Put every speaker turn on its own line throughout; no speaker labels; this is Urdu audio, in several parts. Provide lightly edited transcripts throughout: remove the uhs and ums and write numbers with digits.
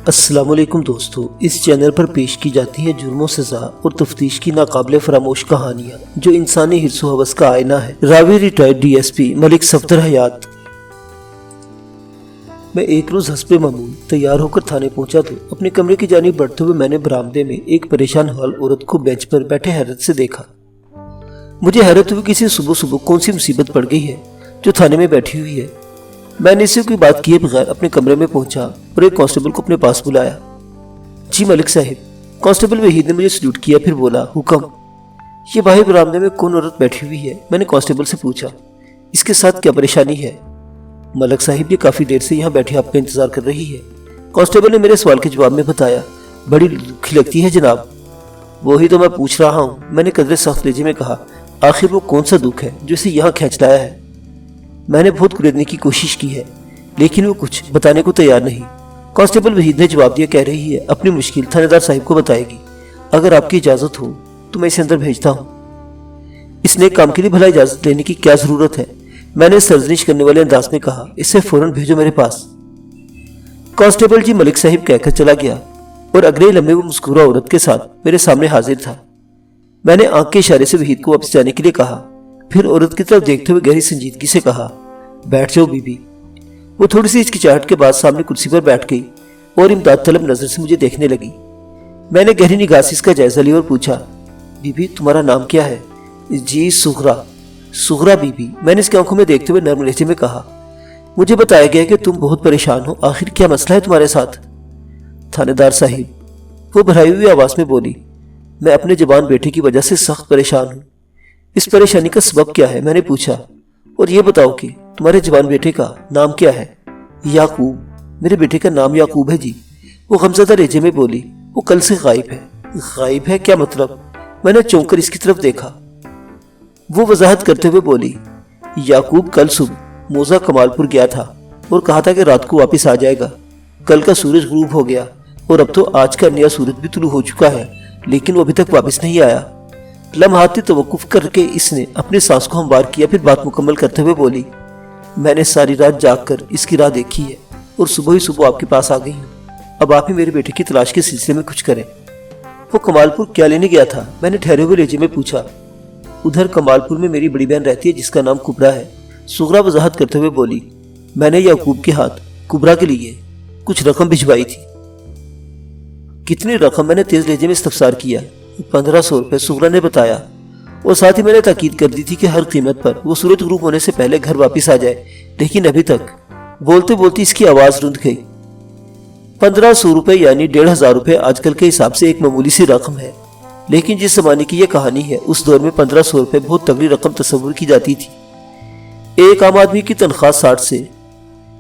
السلام علیکم دوستو، اس چینل پر پیش کی جاتی ہیں جرم و سزا اور تفتیش کی ناقابل فراموش کہانیاں جو انسانی حرص و ہوس کا آئینہ ہے۔ راوی ریٹائرڈ ڈی ایس پی ملک صفدر حیات۔ میں ایک روز حسب معمول تیار ہو کر تھانے پہنچا تو اپنے کمرے کی جانب بڑھتے ہوئے میں نے برآمدے میں ایک پریشان حال عورت کو بینچ پر بیٹھے حیرت سے دیکھا۔ مجھے حیرت ہوئی کسی صبح کون سی مصیبت پڑ گئی ہے جو تھانے میں بیٹھی ہوئی ہے۔ میں نے اسے کوئی بات کیے بغیر اپنے کمرے میں پہنچا اور ایک کانسٹیبل کو اپنے پاس بلایا۔ جی ملک صاحب، کانسٹیبل وحید نے مجھے سلوٹ کیا، پھر بولا حکم۔ یہ باہر برآمدے میں کون عورت بیٹھی ہوئی ہے؟ میں نے کانسٹیبل سے پوچھا۔ اس کے ساتھ کیا پریشانی ہے؟ ملک صاحب یہ کافی دیر سے یہاں بیٹھے آپ کا انتظار کر رہی ہے۔ کانسٹیبل نے میرے سوال کے جواب میں بتایا۔ بڑی دکھی لگتی ہے جناب۔ وہی تو میں پوچھ رہا ہوں، میں نے قدرے سخت لہجے میں کہا۔ آخر وہ کون سا دکھ ہے جو اسے یہاں کھینچ لایا ہے؟ میں نے بہت کریدنے کی کوشش کی ہے لیکن وہ کچھ بتانے کو تیار نہیں۔ کانسٹیبل وحید نے جواب دیا، کہہ رہی ہے اپنی مشکل تھانے دار صاحب کو بتائے گی۔ اگر آپ کی اجازت ہو تو میں اسے اندر بھیجتا ہوں۔ اس نے کام کے لیے بھلا اجازت لینے کی کیا ضرورت ہے؟ میں نے سرزنش کرنے والے انداز میں کہا۔ اسے فوراً بھیجو میرے پاس۔ کانسٹیبل جی ملک صاحب کہہ کر چلا گیا اور اگلے لمحے وہ مسکورہ عورت کے ساتھ میرے سامنے حاضر تھا۔ میں نے آنکھ کے اشارے سے وحید کو واپس جانے کے لیے کہا، پھر عورت کی طرف دیکھتے ہوئے گہری سنجیدگی سے کہا، بیٹھ جاؤ بی بی۔ وہ تھوڑی سی ہچکچاہٹ کے بعد سامنے کرسی پر بیٹھ گئی اور امداد طلب نظر سے مجھے دیکھنے لگی۔ میں نے گہری نگاہ سے اس کا جائزہ لیا اور پوچھا، بی بی تمہارا نام کیا ہے؟ جی سغرا بی بی، میں نے اس کی آنکھوں میں دیکھتے ہوئے نرم لہجے میں کہا۔ مجھے بتایا گیا کہ تم بہت پریشان ہو، آخر کیا مسئلہ ہے تمہارے ساتھ؟ تھانے دار صاحب، وہ بھرائی ہوئی آواز میں بولی، میں اپنے جوان بیٹے کی وجہ سے سخت پریشان ہوں۔ اس پریشانی کا سبب کیا ہے؟ میں نے پوچھا۔ اور یہ بتاؤ کہ تمہارے جوان بیٹے کا نام کیا ہے؟ یعقوب، میرے بیٹے کا نام یعقوب ہے جی، وہ غمزدہ لہجے میں بولی۔ وہ کل سے غائب ہے۔ غائب ہے؟ کیا مطلب؟ میں نے چونک کر اس کی طرف دیکھا۔ وہ وضاحت کرتے ہوئے بولی، یعقوب کل صبح موزہ کمال پور گیا تھا اور کہا تھا کہ رات کو واپس آ جائے گا۔ کل کا سورج غروب ہو گیا اور اب تو آج کا نیا سورج بھی طلوع ہو چکا ہے لیکن وہ ابھی تک واپس نہیں آیا۔ لمحاتی توقف کر کے اس نے اپنی سانس کو ہموار کیا، پھر بات مکمل کرتے ہوئے بولی، میں نے ساری رات جاگ کر اس کی راہ دیکھی ہے اور صبح ہی آپ کے پاس آ گئی ہوں۔ اب آپ ہی میرے بیٹے کی تلاش کے سلسلے میں کچھ کریں۔ وہ کمال پور کیا لینے گیا تھا؟ میں نے ٹھہرے ہوئے لہجے میں پوچھا۔ ادھر کمال پور میں میری بڑی بہن رہتی ہے جس کا نام کبرا ہے، سغرا وضاحت کرتے ہوئے بولی۔ میں نے یعقوب کے ہاتھ کبرا کے لیے کچھ رقم بھجوائی تھی۔ کتنی رقم؟ میں نے تیز لہجے میں استفسار کیا۔ 1500 روپے، سغرا نے بتایا، اور ساتھ ہی میں نے تاکید کر دی تھی کہ ہر قیمت پر وہ سورج غروب ہونے سے پہلے گھر واپس آ جائے، لیکن ابھی تک۔ بولتے بولتے اس کی آواز رند گئی۔ 1500 روپے یعنی 1500 روپے آج کل کے حساب سے ایک معمولی سی رقم ہے، لیکن جس زمانے کی یہ کہانی ہے اس دور میں 1500 روپے بہت تگڑی رقم تصور کی جاتی تھی۔ ایک عام آدمی کی تنخواہ 60 سے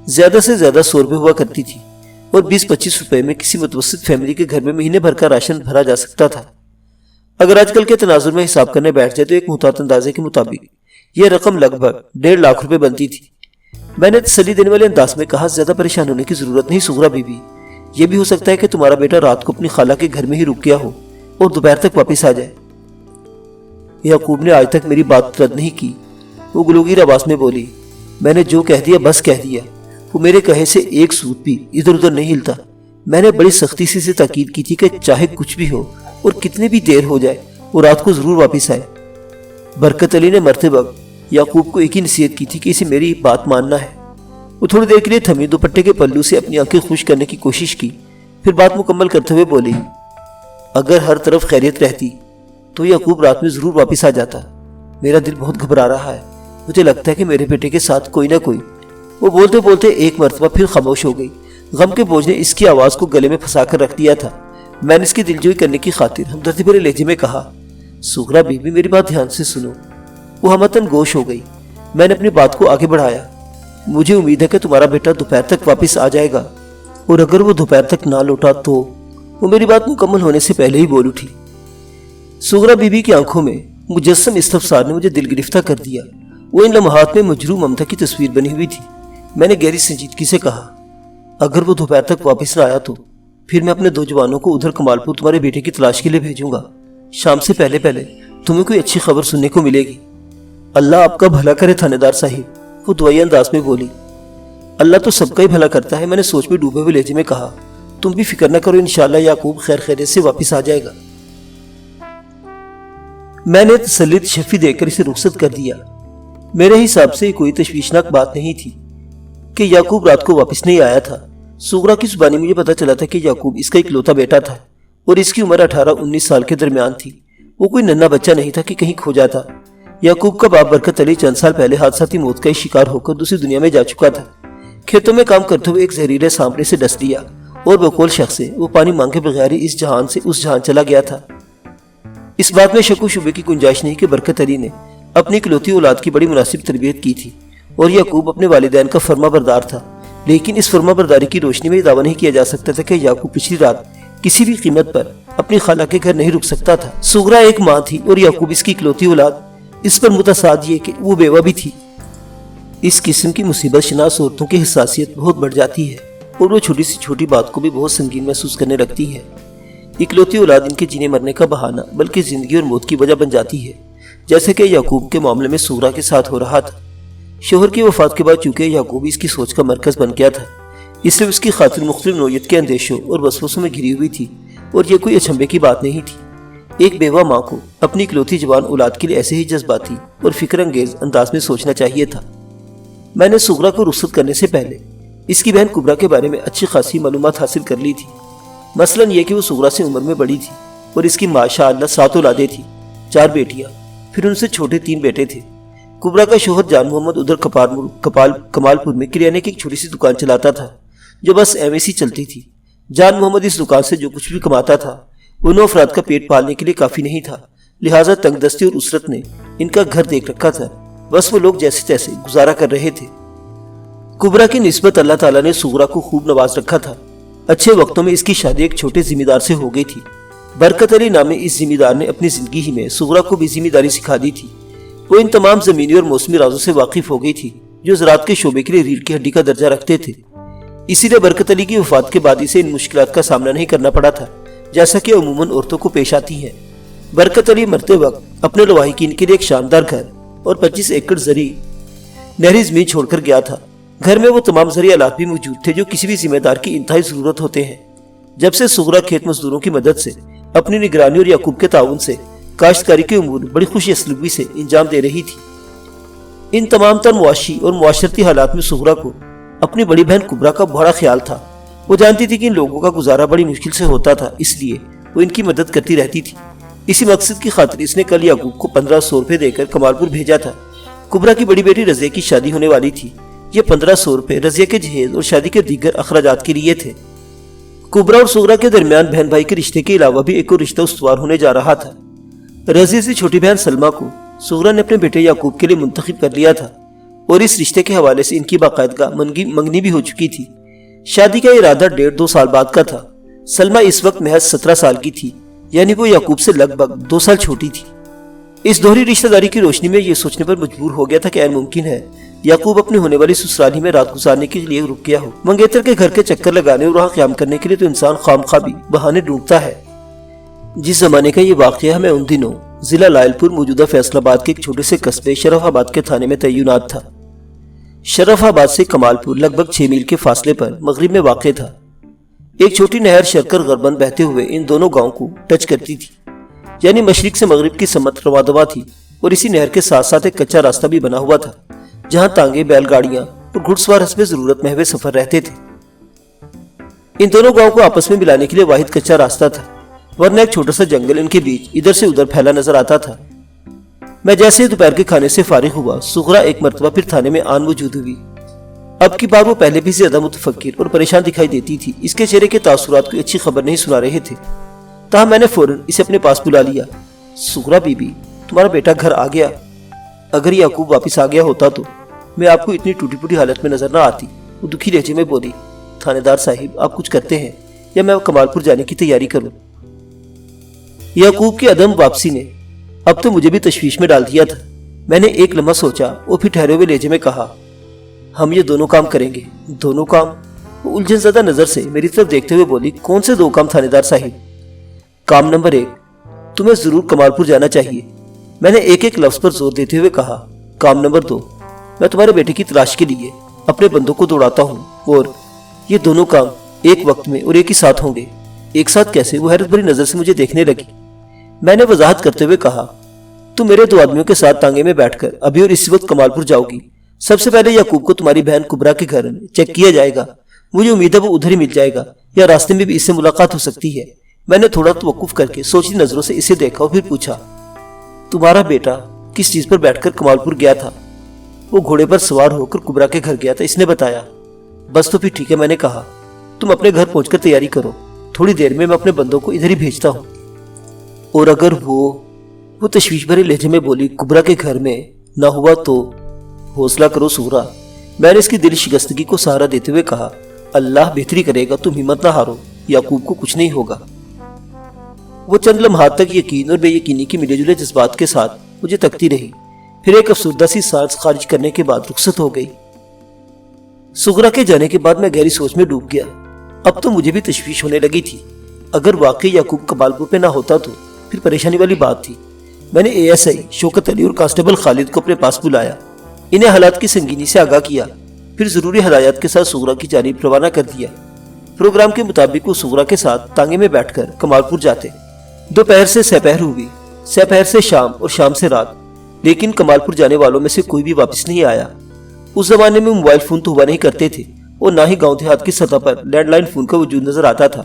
زیادہ 100 روپے ہوا کرتی تھی اور 20-25 روپے میں کسی متوسط فیملی کے گھر میں مہینے بھر کا راشن بھرا جا سکتا تھا۔ اگر آج کل کے تناظر میں حساب کرنے بیٹھ جائے تو ایک محتاط اندازے کے مطابق یہ رقم لگ بھگ 1.5 لاکھ روپے بنتی تھی۔ میں نے تسلی دینے والے انداز میں کہا، زیادہ پریشان ہونے کی ضرورت نہیں سغرا بی بی، یہ بھی ہو سکتا ہے کہ تمہارا بیٹا رات کو اپنی خالہ کے گھر میں ہی رک گیا ہو اور دوپہر تک واپس آ جائے۔ یعقوب نے آج تک میری بات رد نہیں کی۔ وہ گلوگیر آواز میں بولی، میں نے جو کہہ دیا بس کہہ دیا۔ وہ میرے کہے سے ایک سوت بھی ادھر ادھر نہیں ہلتا۔ میں نے بڑی سختی سے اسے تاکید کی تھی کہ چاہے کچھ بھی ہو اور کتنی بھی دیر ہو جائے وہ رات کو ضرور واپس آئے۔ برکت علی نے مرتے وقت یعقوب کو ایک ہی نصیحت کی تھی کہ اسے میری بات ماننا ہے۔ وہ تھوڑی دیر کے لیے تھمی، دوپٹے کے پلو سے اپنی آنکھیں خشک کرنے کی کوشش کی، پھر بات مکمل کرتے ہوئے بولی، اگر ہر طرف خیریت رہتی تو یعقوب رات میں ضرور واپس آ جاتا۔ میرا دل بہت گھبرا رہا ہے، مجھے لگتا ہے کہ میرے بیٹے کے ساتھ کوئی نہ کوئی۔ وہ بولتے بولتے ایک مرتبہ پھر خاموش ہو گئی۔ غم کے بوجھ نے اس کی آواز کو گلے میں پھنسا کر رکھ دیا تھا۔ میں نے اس کی دلجوئی کرنے کی خاطر ہمدردی بھرے لہجے میں کہا، سغرا بی بی میری بات دھیان سے سنو۔ وہ ہمتن گوش ہو گئی۔ میں نے اپنی بات کو آگے بڑھایا، مجھے امید ہے کہ تمہارا بیٹا دوپہر تک واپس آ جائے گا، اور اگر وہ دوپہر تک نہ لوٹا تو… وہ میری بات مکمل ہونے سے پہلے ہی بول اٹھی۔ سغرا بی بی کی آنکھوں میں مجسم استفسار نے مجھے دل گرفتہ کر دیا۔ وہ ان لمحات میں مجروح ممتا کی تصویر بنی ہوئی تھی۔ میں نے گہری سنجیدگی سے کہا، اگر وہ دوپہر تک واپس نہ آیا تو پھر میں اپنے 2 جوانوں کو ادھر کمال پور تمہارے بیٹے کی تلاش کے لیے بھیجوں گا۔ شام سے پہلے تمہیں کوئی اچھی خبر سننے کو ملے گی۔ اللہ آپ کا بھلا کرے تھانے دار صاحب، وہ دعائیا انداز میں بولی۔ اللہ تو سب کا ہی بھلا کرتا ہے، میں نے سوچ میں ڈوبے ہوئے لہجے میں کہا۔ تم بھی فکر نہ کرو، انشاءاللہ یعقوب خیر خیریت سے واپس آ جائے گا۔ میں نے تسلی شفی دے کر اسے رخصت کر دیا۔ میرے حساب سے کوئی تشویشناک بات نہیں تھی کہ یعقوب رات کو واپس نہیں آیا تھا۔ سغرا کی زبانی مجھے پتا چلا تھا کہ یعقوب اس کا اکلوتا بیٹا تھا اور اس کی عمر 18-19 سال کے درمیان تھی۔ وہ کوئی ننھا بچہ نہیں تھا کہ کہیں کھو جاتا۔ یعقوب کا باپ برکت علی چند سال پہلے حادثاتی موت کا شکار ہو کر دوسری دنیا میں جا چکا تھا۔ کھیتوں میں کام کرتے ہوئے ایک زہریلے سانپ نے اسے ڈس لیا اور بقول شخص سے وہ پانی مانگے بغیر ہی اس جہان سے اس جہان چلا گیا تھا۔ اس بات میں شک و شبے کی گنجائش نہیں کہ برکت علی نے اپنی اکلوتی اولاد کی بڑی مناسب تربیت کی تھی اور یعقوب اپنے والدین کا فرما بردار تھا، لیکن اس فرما برداری کی روشنی میں یہ دعویٰ نہیں کیا جا سکتا تھا کہ یعقوب پچھلی رات کسی بھی قیمت پر اپنی خالہ کے گھر نہیں رک سکتا تھا۔ سغرا ایک ماں تھی اور یعقوب اس کی اکلوتی اولاد، اس پر متصاد یہ کہ وہ بیوہ بھی تھی۔ اس قسم کی مصیبت شناس عورتوں کی حساسیت بہت بڑھ جاتی ہے اور وہ چھوٹی سی چھوٹی بات کو بھی بہت سنگین محسوس کرنے لگتی ہے۔ اکلوتی اولاد ان کے جینے مرنے کا بہانہ بلکہ زندگی اور موت کی وجہ بن جاتی ہے، جیسے کہ یعقوب کے معاملے میں سغرا کے ساتھ ہو رہا تھا۔ شوہر کی وفات کے بعد چونکہ یعقوب اس کی سوچ کا مرکز بن گیا تھا، اس لیے اس کی خاطر مختلف نوعیت کے اندیشوں اور وسوسوں میں گھری ہوئی تھی اور یہ کوئی اچنبھے کی بات نہیں تھی۔ ایک بیوہ ماں کو اپنی اکلوتی جوان اولاد کے لیے ایسے ہی جذباتی اور فکر انگیز انداز میں سوچنا چاہیے تھا۔ میں نے سغرا کو رخصت کرنے سے پہلے اس کی بہن کبرا کے بارے میں اچھی خاصی معلومات حاصل کر لی تھی۔ مثلاً یہ کہ وہ سغرا سے عمر میں بڑی تھی اور اس کی ماشاءاللہ 7 اولادیں تھیں، 4 بیٹیاں، پھر ان سے چھوٹے 3 بیٹے تھے۔ کبرا کا شوہر جان محمد ادھر کمال پور میں کریانے کی ایک چھوٹی سی دکان چلاتا تھا جو بس ایویں سی چلتی تھی۔ جان محمد اس دکان سے جو کچھ بھی کماتا تھا وہ 9 افراد کا پیٹ پالنے کے لیے کافی نہیں تھا، لہٰذا تنگ دستی اور اسرت نے ان کا گھر دیکھ رکھا تھا، بس وہ لوگ جیسے تیسے گزارا کر رہے تھے۔ کبرا کی نسبت اللہ تعالیٰ نے سغرا کو خوب نواز رکھا تھا۔ اچھے وقتوں میں اس کی شادی ایک چھوٹے ذمہ دار سے ہو گئی تھی۔ برکت علی نامی اس ذمہ دار نے اپنی زندگی ہی میں سغرا کو بھی ذمہ داری سکھا دی تھی۔ وہ ان تمام زمینی اور موسمی رازوں سے واقف ہو گئی تھی جو زراعت کے شعبے کے لیے ریڑھ کی ہڈی کا درجہ رکھتے تھے۔ اسی لیے برکت علی کی وفات کے بعد اسے ان مشکلات کا سامنا نہیں کرنا پڑا تھا جیسا کہ عموماً عورتوں کو پیش آتی ہیں۔ برکت علی مرتے وقت اپنے لواحقین کے لیے ایک شاندار گھر اور 25 ایکڑ زرعی نہری زمین چھوڑ کر گیا تھا۔ گھر میں وہ تمام زرعی آلات بھی موجود تھے جو کسی بھی ذمہ دار کی انتہائی ضرورت ہوتے ہیں۔ جب سے سغرا کھیت مزدوروں کی مدد سے، اپنی نگرانی اور یعقوب کے تعاون سے کاشتکاری کے امور بڑی خوش اسلوبی سے انجام دے رہی تھی۔ ان تمام تر معاشی اور معاشرتی حالات میں سغرا کو اپنی بڑی بہن کبرا کا بڑا خیال تھا۔ وہ جانتی تھی کہ ان لوگوں کا گزارا بڑی مشکل سے ہوتا تھا، اس لیے وہ ان کی مدد کرتی رہتی تھی۔ اسی مقصد کی خاطر اس نے کل یعقوب کو 1500 روپے دے کر کمال پور بھیجا تھا۔ کبرا کی بڑی بیٹی رضیہ کی شادی ہونے والی تھی۔ یہ 1500 روپے رضیہ کے جہیز اور شادی کے دیگر اخراجات کے لیے تھے۔ کبرا اور سغرا کے درمیان بہن بھائی کے رشتے کے علاوہ بھی ایک اور رشتہ استوار ہونے جا رہا تھا۔ رضیہ سے چھوٹی بہن سلمہ کو سغرا نے اپنے بیٹے یعقوب کے لیے منتخب کر لیا تھا اور اس رشتے کے حوالے سے ان کی باقاعدہ منگنی بھی ہو چکی تھی۔ شادی کا ارادہ 1.5-2 سال بعد کا تھا۔ سلمہ اس وقت محض 17 سال کی تھی، یعنی وہ یعقوب سے لگ بھگ 2 سال چھوٹی تھی۔ اس دوہری رشتہ داری کی روشنی میں یہ سوچنے پر مجبور ہو گیا تھا کہ عین ممکن ہے یعقوب اپنے ہونے والی سسرالی میں رات گزارنے کے لیے رک گیا ہو۔ منگیتر کے گھر کے چکر لگانے اور وہاں قیام کرنے کے لیے تو انسان خواہ بھی بہانے ڈھونڈتا ہے۔ جس زمانے کا یہ واقعہ ہمیں ان دنوں ضلع لائل پور موجودہ فیصل آباد کے ایک چھوٹے سے قصبے شرف آباد کے تھانے میں تعینات تھا۔ شرف آباد سے کمال پور لگ بھگ 6 میل کے فاصلے پر مغرب میں واقع تھا۔ ایک چھوٹی نہر شرکر غربن بہتے ہوئے ان دونوں گاؤں کو ٹچ کرتی تھی، یعنی مشرق سے مغرب کی سمت رواں تھی، اور اسی نہر کے ساتھ ساتھ ایک کچا راستہ بھی بنا ہوا تھا جہاں تانگے، بیل گاڑیاں اور گھڑ سوار حسب ضرورت محو سفر رہتے تھے۔ ان دونوں گاؤں کو آپس میں ملانے کے لیے واحد کچا راستہ تھا، ورنہ ایک چھوٹا سا جنگل ان کے بیچ ادھر سے ادھر پھیلا نظر آتا تھا۔ میں جیسے دوپہر کے کھانے سے فارغ ہوا، سغرا ایک مرتبہ پھر تھانے میں آن موجود ہوئی۔ اب کی بار وہ پہلے بھی زیادہ متفکر اور پریشان دکھائی دیتی تھی۔ اس کے چہرے کے تاثرات کوئی اچھی خبر نہیں سنا رہے تھے، تاہم میں نے فوراً اسے اپنے پاس بلا لیا۔ سغرا بی بی، تمہارا بیٹا گھر آ گیا؟ اگر یعقوب واپس آ گیا ہوتا تو میں آپ کو اتنی ٹوٹی پوٹی حالت میں نظر نہ آتی۔ وہ دکھی لہجے میں بولی، تھانے دار صاحب آپ کچھ کرتے ہیں یا میں کمال پور جانے کی تیاری کروں؟ یعقوب کی عدم واپسی نے اب تو مجھے بھی تشویش میں ڈال دیا تھا۔ میں نے ایک لمحہ سوچا اور پھر ٹھہرے ہوئے لہجے میں کہا، ہم یہ دونوں کام کریں گے۔ دونوں کام؟ وہ الجھن زدہ نظر سے میری طرف دیکھتے ہوئے بولی، کون سے 2 کام تھانے دار صاحب؟ کام نمبر 1، تمہیں ضرور کمال پور جانا چاہیے۔ میں نے ایک لفظ پر زور دیتے ہوئے کہا۔ کام نمبر 2، میں تمہارے بیٹے کی تلاش کے لیے اپنے بندوں کو دوڑاتا ہوں، اور یہ دونوں کام ایک وقت میں اور ایک ہی ساتھ ہوں گے؟ ایک ساتھ کیسے؟ وہ حیرت بھری نظر سے مجھے دیکھنے لگی۔ میں نے وضاحت کرتے ہوئے کہا، تم میرے 2 آدمیوں کے ساتھ تانگے میں بیٹھ کر ابھی اور اسی وقت کمال پور جاؤ گی۔ سب سے پہلے یعقوب کو تمہاری بہن کبرا کے گھر میں چیک کیا جائے گا۔ مجھے امید ہے وہ ادھر ہی مل جائے گا، یا راستے میں بھی اس سے ملاقات ہو سکتی ہے۔ میں نے تھوڑا توقف کر کے سوچتی نظروں سے اسے دیکھا اور پھر پوچھا، تمہارا بیٹا کس چیز پر بیٹھ کر کمال پور گیا تھا؟ وہ گھوڑے پر سوار ہو کر کبرا کے گھر گیا تھا، اس نے بتایا۔ بس تو پھر ٹھیک ہے، میں نے کہا، تم اپنے گھر پہنچ کر تیاری کرو، تھوڑی دیر میں اپنے بندوں کو ادھر ہی بھیجتا ہوں۔ اور اگر وہ تشویش بھرے لہجے میں بولی، کبرا کے گھر میں نہ ہوا تو؟ حوصلہ کرو سغرا، میں نے اس کی دل شکستگی کو سہارا دیتے ہوئے کہا، اللہ بہتری کرے گا، تم ہمت نہ ہارو، یعقوب کو کچھ نہیں ہوگا۔ وہ چند لمحات تک یقین اور بے یقینی کی ملے جلے جذبات کے ساتھ مجھے تکتی رہی، پھر ایک افسردہ سی سانس خارج کرنے کے بعد رخصت ہو گئی۔ سغرا کے جانے کے بعد میں گہری سوچ میں ڈوب گیا۔ اب تو مجھے بھی تشویش ہونے لگی تھی، اگر واقعی یعقوب کمال پور پہ نہ ہوتا تو پھر پریشانی والی بات تھی۔ میں نے ASI شوکت علی اور کانسٹیبل خالد کو اپنے پاس بلایا، انہیں حالات کی سنگینی سے آگاہ کیا، پھر ضروری ہدایات کے ساتھ سغرا کی جانب روانہ کر دیا۔ پروگرام کے مطابق وہ سغرا کے ساتھ تانگے میں بیٹھ کر کمال پور جاتے۔ دوپہر سے سپہر ہوئی، سپہر سے شام اور شام سے رات، لیکن کمال پور جانے والوں میں سے کوئی بھی واپس نہیں آیا۔ اس زمانے میں موبائل فون تو ہوا نہیں کرتے تھے، اور نہ ہی گاؤں دیہات کی سطح پر لینڈ لائن فون کا وجود نظر آتا تھا۔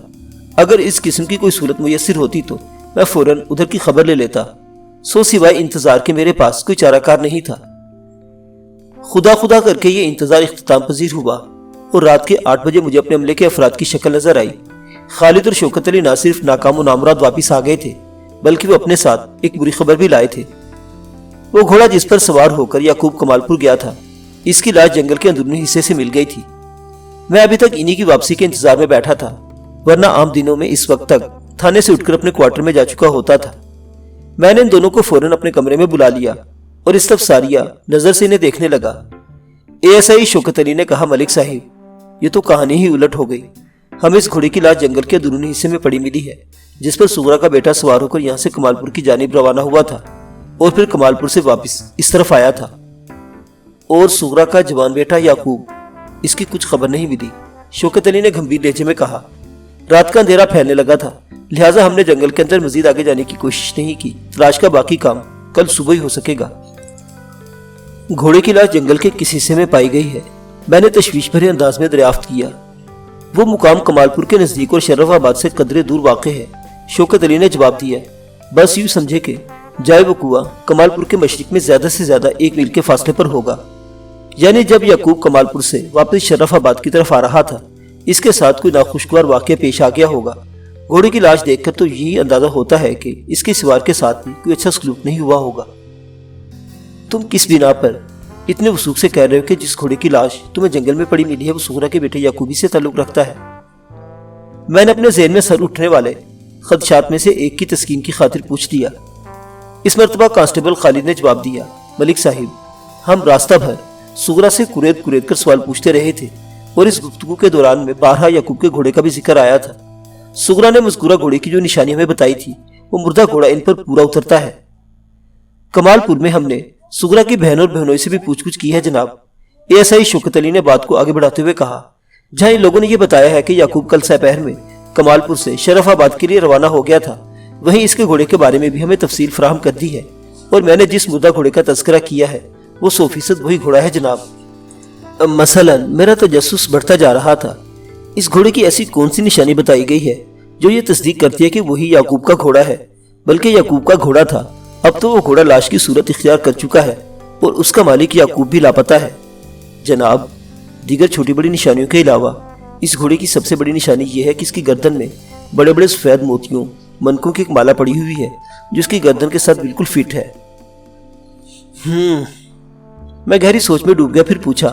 اگر اس قسم کی کوئی صورت میسر ہوتی تو میں فوراً ادھر کی خبر لے لیتا، سوائے انتظار کے میرے پاس کوئی چارہ کار نہیں تھا۔ خدا خدا کر کے یہ انتظار اختتام پذیر ہوا، اور رات کے 8 بجے مجھے اپنے عملے کے افراد کی شکل نظر آئی۔ خالد اور شوکت علی نہ صرف ناکام و نامراد واپس آ گئے تھے، بلکہ وہ اپنے ساتھ ایک بری خبر بھی لائے تھے۔ وہ گھوڑا جس پر سوار ہو کر یعقوب کمال پور گیا تھا، اس کی لاش جنگل کے اندرونی حصے سے مل گئی تھی۔ میں ابھی تک انہی کی واپسی کے انتظار میں بیٹھا تھا، ورنہ عام دنوں میں اس وقت تک تھانے سے اٹھ کر اپنے کوارٹر میں جا چکا ہوتا تھا۔ میں نے ان دونوں کو فوراً اپنے کمرے میں بلا لیا اور استفساریہ نظر سے انہیں دیکھنے لگا۔ ASI شوکت علی نے کہا، ملک صاحب، یہ تو کہانی ہی الٹ ہو گئی۔ ہمیں اس گھوڑے کی لاش جنگل کے اندرونی حصے میں پڑی ملی ہے، جس پر سغرا کا بیٹا سوار ہو کر یہاں سے کمال پور کی جانب روانہ ہوا تھا، اور پھر کمال پور سے واپس اس طرف آیا تھا۔ اور سغرا کا جوان بیٹا یعقوب، اس کی کچھ خبر نہیں ملی، شوکت علی نے گھمبیر لہجے میں کہا۔ رات کا اندھیرا پھیلنے لگا تھا، لہٰذا ہم نے جنگل کے اندر مزید آگے جانے کی کوشش نہیں کی۔ تلاش کا باقی کام کل صبح ہی ہو سکے گا۔ گھوڑے کی لاش جنگل کے کس حصے میں پائی گئی ہے؟ میں نے تشویش بھرے انداز میں دریافت کیا۔ وہ مقام کمال پور کے نزدیک اور شرف آباد سے قدرے دور واقع ہے، شوکت علی نے جواب دیا۔ بس یوں سمجھے کہ جائے وقوع کمال پور کے مشرق میں زیادہ سے زیادہ 1 میل کے فاصلے پر ہوگا، یعنی جب یعقوب کمال پور سے واپس شرف آباد کی طرف آ رہا تھا، اس کے ساتھ کوئی ناخوشگوار واقعہ پیش آ گیا ہوگا۔ گھوڑے کی لاش دیکھ کر تو یہی اندازہ ہوتا ہے کہ اس کے سوار کے ساتھ بھی کوئی اچھا سلوک نہیں ہوا ہوگا۔ تم کس بنا پر اتنے وثوق سے کہہ رہے ہو کہ جس گھوڑے کی لاش تمہیں جنگل میں پڑی ملی ہے وہ سغرا کے بیٹے یعقوبی سے تعلق رکھتا ہے؟ میں نے اپنے ذہن میں سر اٹھنے والے خدشات میں سے ایک کی تسکین کی خاطر پوچھ لیا۔ اس مرتبہ کانسٹیبل خالد نے جواب دیا، ملک صاحب، ہم راستہ بھر سغرا سے کرید کر سوال پوچھتے رہے تھے، اور اس گفتگو کے دوران میں بارہا یعقوب کے گھوڑے کا بھی ذکر آیا تھا۔ سغرا نے مذکورہ گھوڑے کی جو نشانی ہمیں بتائی تھی، وہ مردہ گھوڑا ان پر پورا اترتا ہے۔ کمال پور میں ہم نے سغرا کی بہن اور بہنوئی سے بھی پوچھ گچھ کی ہے جناب، ASI شوکت علی نے بات کو آگے بڑھاتے ہوئے کہا۔ جہاں ان لوگوں نے یہ بتایا ہے کہ یعقوب کل سپہر میں کمال پور سے شرف آباد کے لیے روانہ ہو گیا تھا، وہیں اس کے گھوڑے کے بارے میں بھی ہمیں تفصیل فراہم کر دی ہے، اور میں نے جس مردہ گھوڑے کا تذکرہ کیا ہے وہ 100% وہی گھوڑا ہے جناب۔ مثلاً میرا تجسس بڑھتا جا رہا تھا، اس گھوڑے کی ایسی کون سی نشانی بتائی گئی ہے جو یہ تصدیق کرتی ہے کہ وہی یعقوب کا گھوڑا ہے؟ بلکہ یعقوب کا گھوڑا تھا، اب تو وہ گھوڑا لاش کی صورت اختیار کر چکا ہے، اور اس کا مالک یعقوب بھی لاپتہ ہے جناب۔ دیگر چھوٹی بڑی نشانیوں کے علاوہ اس گھوڑے کی سب سے بڑی نشانی یہ ہے کہ اس کی گردن میں بڑے بڑے سفید موتیوں منکوں کی ایک مالا پڑی ہوئی ہے، جو اس کی گردن کے ساتھ بالکل فٹ ہے۔ میں گہری سوچ میں ڈوب گیا، پھر پوچھا،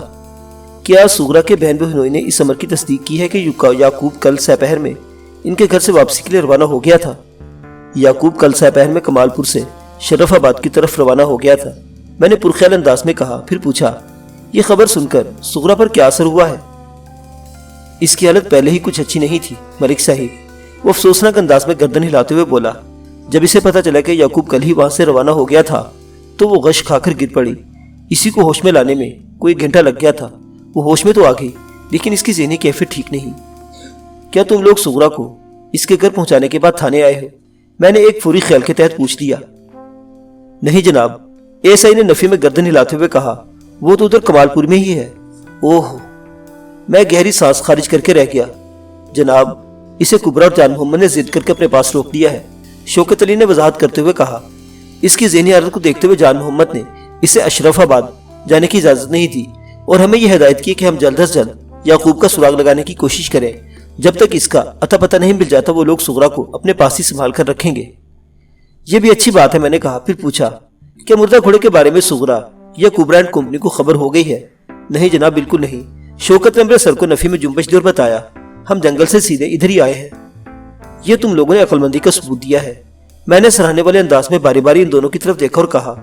کیا سغرا کے بہن بہنوئی نے اس امر کی تصدیق کی ہے کہ یعقوب کل سپہر میں ان کے گھر سے واپسی کے لیے روانہ ہو گیا تھا؟ یعقوب کل سپہر میں کمال پور سے شرف آباد کی طرف روانہ ہو گیا تھا، میں نے پرخیال انداز میں کہا، پھر پوچھا، یہ خبر سن کر سغرا پر کیا اثر ہوا ہے؟ اس کی حالت پہلے ہی کچھ اچھی نہیں تھی ملک صاحب، وہ افسوسناک انداز میں گردن ہلاتے ہوئے بولا۔ جب اسے پتا چلا کہ یعقوب کل ہی وہاں سے روانہ ہو گیا تھا تو وہ غش کھا کر گر پڑی۔ اسی کو ہوش میں لانے میں کوئی گھنٹہ لگ گیا تھا۔ وہ ہوش میں تو آ گئی، لیکن اس کی ذہنی کیفیت ٹھیک نہیں۔ کیا تم لوگ سغرا کو اس کے گھر پہنچانے کے بعد تھانے آئے ہو؟ میں نے ایک فوری خیال کے تحت پوچھ لیا۔ نہیں جناب، ایس آئی نے نفی میں گردن ہلاتے ہوئے کہا، وہ تو ادھر کمال پور میں ہی ہے۔ اوہ، میں گہری سانس خارج کر کے رہ گیا۔ جناب، اسے کبرا اور جان محمد نے ضد کر کے اپنے پاس روک لیا ہے، شوکت علی نے وضاحت کرتے ہوئے کہا۔ اس کی ذہنی حالت کو دیکھتے ہوئے جان محمد نے اسے اشرف آباد جانے کی اجازت نہیں دی اور ہمیں یہ ہدایت کی کہ ہم جلد از جلد یعقوب کا سراغ لگانے کی کوشش کریں۔ جب تک اس کا اتا پتہ نہیں مل جاتا وہ لوگ سغرا کو اپنے پاس ہی سنبھال کر رکھیں گے۔ یہ بھی اچھی بات ہے، میں نے کہا۔ پھر پوچھا، کیا مردہ گھوڑے کے بارے میں سغرا یا کبرا اینڈ کمپنی کو خبر ہو گئی ہے؟ نہیں جناب، بالکل نہیں۔ شوکت نے میرے سر کو نفی میں جنبش دی اور بتایا، ہم جنگل سے سیدھے ادھر ہی آئے ہیں۔ یہ تم لوگوں نے عقل مندی کا ثبوت دیا ہے۔ میں نے سراہنے والے انداز میں باری باری ان دونوں کی طرف دیکھا اور کہا،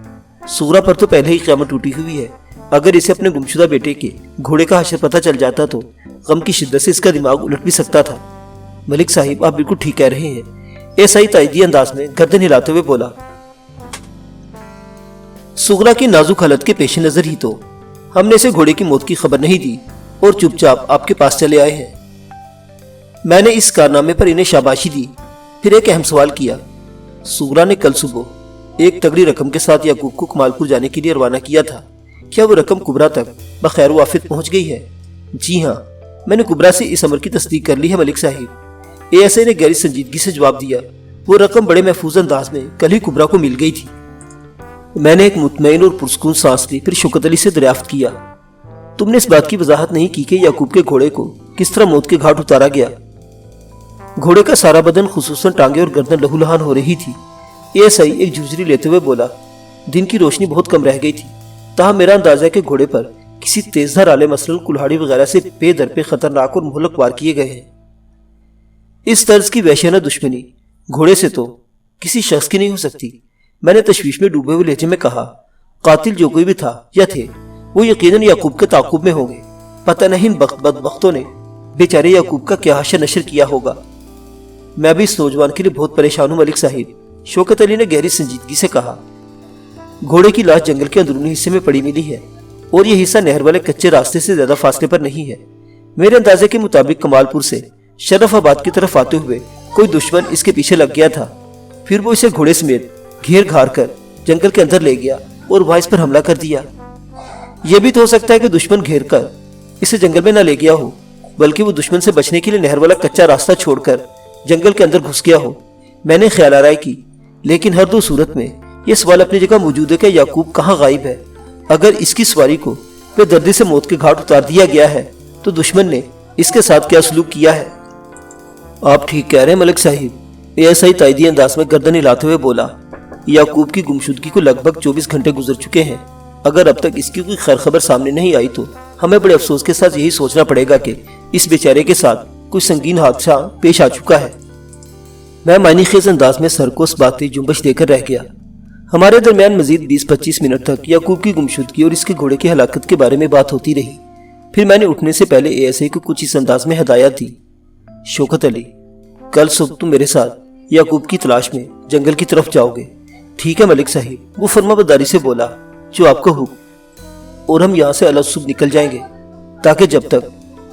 سغرا پر تو پہلے ہی قیامت ٹوٹی ہوئی ہے۔ اگر اسے اپنے گمشدہ بیٹے کے گھوڑے کا حشر پتہ چل جاتا تو غم کی شدت سے اس کا دماغ الٹ بھی سکتا تھا۔ ملک صاحب، آپ بالکل ٹھیک کہہ رہے ہیں، ایسا ہی تائیدی انداز میں گردن ہلاتے ہوئے بولا۔ سغرا کی نازک حالت کے پیش نظر ہی تو ہم نے اسے گھوڑے کی موت کی خبر نہیں دی اور چپ چاپ آپ کے پاس چلے آئے ہیں۔ میں نے اس کارنامے پر انہیں شاباشی دی، پھر ایک اہم سوال کیا۔ سغرا نے کل صبح ایک تگڑی رقم کے ساتھ یعقوب کو کمال پور جانے کے لیے روانہ کیا تھا، کیا وہ رقم کبرا تک بخیر و عافیت پہنچ گئی ہے؟ جی ہاں، میں نے کبرا سے اس امر کی تصدیق کر لی ہے ملک صاحب۔ اے ایس آئی نے گہری سنجیدگی سے جواب دیا، وہ رقم بڑے محفوظ انداز میں کل ہی کبرا کو مل گئی تھی۔ میں نے ایک مطمئن اور پرسکون سانس لی، پھر شوکت علی سے دریافت کیا، تم نے اس بات کی وضاحت نہیں کی کہ یعقوب کے گھوڑے کو کس طرح موت کے گھاٹ اتارا گیا؟ گھوڑے کا سارا بدن خصوصاً ٹانگیں اور گردن لہو لہان ہو رہی تھی۔ اے ایس آئی ایک جھجری لیتے ہوئے بولا، دن کی روشنی بہت کم رہ گئی تھی، تاہم میرا اندازہ ہے کہ گھوڑے پر کسی تیز دھار آلے مثلاً کلہاڑی وغیرہ سے پے در پہ خطرناک اور مہلک وار کیے گئے ہیں۔ اس طرز کی وحشیانہ دشمنی گھوڑے سے تو کسی شخص کی نہیں ہو سکتی۔ میں نے تشویش میں ڈوبے ہوئے لہجے میں کہا، قاتل جو کوئی بھی تھا یا تھے وہ یقیناً یعقوب کے تعاقب میں ہوں گے۔ پتہ نہیں ان بدبختوں نے بیچارے یعقوب کا کیا حشر نشر کیا ہوگا۔ میں بھی اس نوجوان کے لیے بہت پریشان ہوں ملک صاحب، شوکت علی نے گہری سنجیدگی سے کہا۔ گھوڑے کی لاش جنگل کے اندرونی حصے میں پڑی ملی ہے اور یہ حصہ نہر والے کچے راستے سے زیادہ فاصلے پر نہیں ہے۔ میرے اندازے کے مطابق کمال پور سے شرف آباد کی طرف آتے ہوئے کوئی دشمن اس کے پیچھے لگ گیا تھا، پھر وہ اسے گھوڑے سمیت گھیر گھار کر جنگل کے اندر لے گیا اور وہاں اس پر حملہ کر دیا۔ یہ بھی تو ہو سکتا ہے کہ دشمن گھیر کر اسے جنگل میں نہ لے گیا ہو، بلکہ وہ دشمن سے بچنے کے لیے نہر والا کچا راستہ چھوڑ کر جنگل کے اندر گھس گیا ہو۔ میں نے خیال آرائی کی، لیکن ہر دو صورت میں یہ سوال اپنی جگہ موجود ہے کہ یعقوب کہاں غائب ہے۔ اگر اس کی سواری کو بے دردی سے موت کے گھاٹ اتار دیا گیا ہے تو دشمن نے اس کے ساتھ کیا سلوک کیا ہے؟ آپ ٹھیک کہہ رہے ہیں ملک صاحب، اے ایس آئی تائیدی انداز میں گردن ہلاتے ہوئے بولا۔ یعقوب کی گمشدگی کو لگ بھگ 24 گھنٹے گزر چکے ہیں۔ اگر اب تک اس کی کوئی خیر خبر سامنے نہیں آئی تو ہمیں بڑے افسوس کے ساتھ یہی سوچنا پڑے گا کہ اس بیچارے کے ساتھ کوئی سنگین حادثہ پیش آ چکا ہے۔ میں معنی خیز انداز میں سر کو اس بات کی جنبش دے کر رہ گیا۔ ہمارے درمیان مزید 20-25 منٹ تک یعقوب کی گمشدگی اور اس کے گھوڑے کی ہلاکت کے بارے میں بات ہوتی رہی۔ پھر میں نے اٹھنے سے پہلے اے ایس آئی کو کچھ اس انداز میں ہدایت دی، شوکت علی، کل صبح تم میرے ساتھ یعقوب کی تلاش میں جنگل کی طرف جاؤ گے۔ ٹھیک ہے ملک صاحب، وہ فرما برداری سے بولا، جو آپ کا حکم۔ اور ہم یہاں سے الگ صبح نکل جائیں گے تاکہ جب تک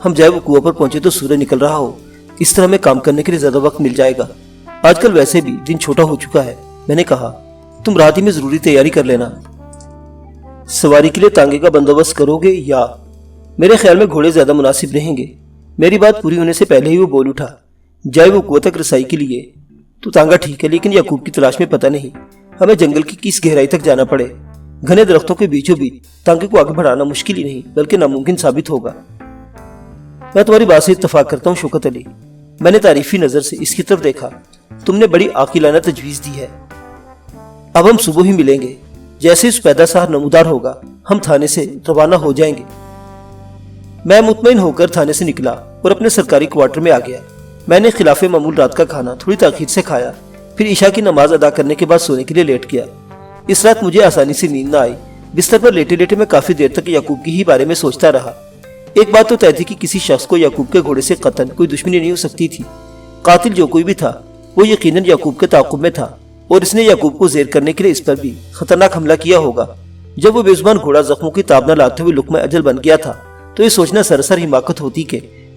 ہم جائے وہ کنواں پر پہنچے تو سورج نکل رہا ہو، اس طرح ہمیں کام کرنے کے لیے زیادہ وقت مل جائے گا۔ آج کل ویسے بھی دن چھوٹا ہو چکا ہے۔ میں نے کہا، تم رات ہی میں ضروری تیاری کر لینا۔ سواری کے لیے تانگے کا بندوبست کرو گے یا؟ میرے خیال میں گھوڑے زیادہ مناسب رہیں گے۔ میری بات پوری ہونے سے پہلے ہی وہ بول اٹھا، جائے وہ کنواں تک رسائی کے لیے تو تانگا ٹھیک ہے، لیکن یعقوب کی تلاش میں پتہ نہیں ہمیں جنگل کی کس گہرائی تک جانا پڑے۔ گھنے درختوں کے بیچوں بیچ تانگے کو آگے بڑھانا مشکل ہی نہیں بلکہ ناممکن ثابت ہوگا۔ میں تمہاری بات سے اتفاق کرتا ہوں شوکت علی، میں نے تعریفی نظر سے اس کی طرف دیکھا، تم نے بڑی عاقلانہ تجویز دی ہے۔ اب ہم صبح ہی ملیں گے، جیسے اس پیدا سہار نمودار ہوگا ہم تھانے سے روانہ ہو جائیں گے۔ میں مطمئن ہو کر تھانے سے نکلا اور اپنے سرکاری کوارٹر میں آ گیا۔ میں نے خلاف معمول رات کا کھانا تھوڑی تاخیر سے کھایا، پھر عشاء کی نماز ادا کرنے کے بعد سونے کے لیے لیٹ گیا۔ اس رات مجھے آسانی سے نیند نہ آئی۔ بستر پر لیٹے لیٹے میں کافی دیر تک یعقوب کی ہی بارے میں سوچتا رہا۔ ایک بات تو طے تھی کہ کسی شخص کو یعقوب کے گھوڑے سے قطعاً کوئی دشمنی نہیں ہو سکتی تھی۔ قاتل جو کوئی بھی تھا وہ یقیناً یعقوب کے تعاقب میں تھا اور اس نے یعقوب کو زیر کرنے کے لیے اس پر بھی خطرناک حملہ کیا ہوگا۔ جب وہ بے زبان گھوڑا زخموں کی تاب نہ لاتے ہوئے لقمہ اجل بن گیا تھا تو یہ سوچنا سراسر حماقت ہوتی کہ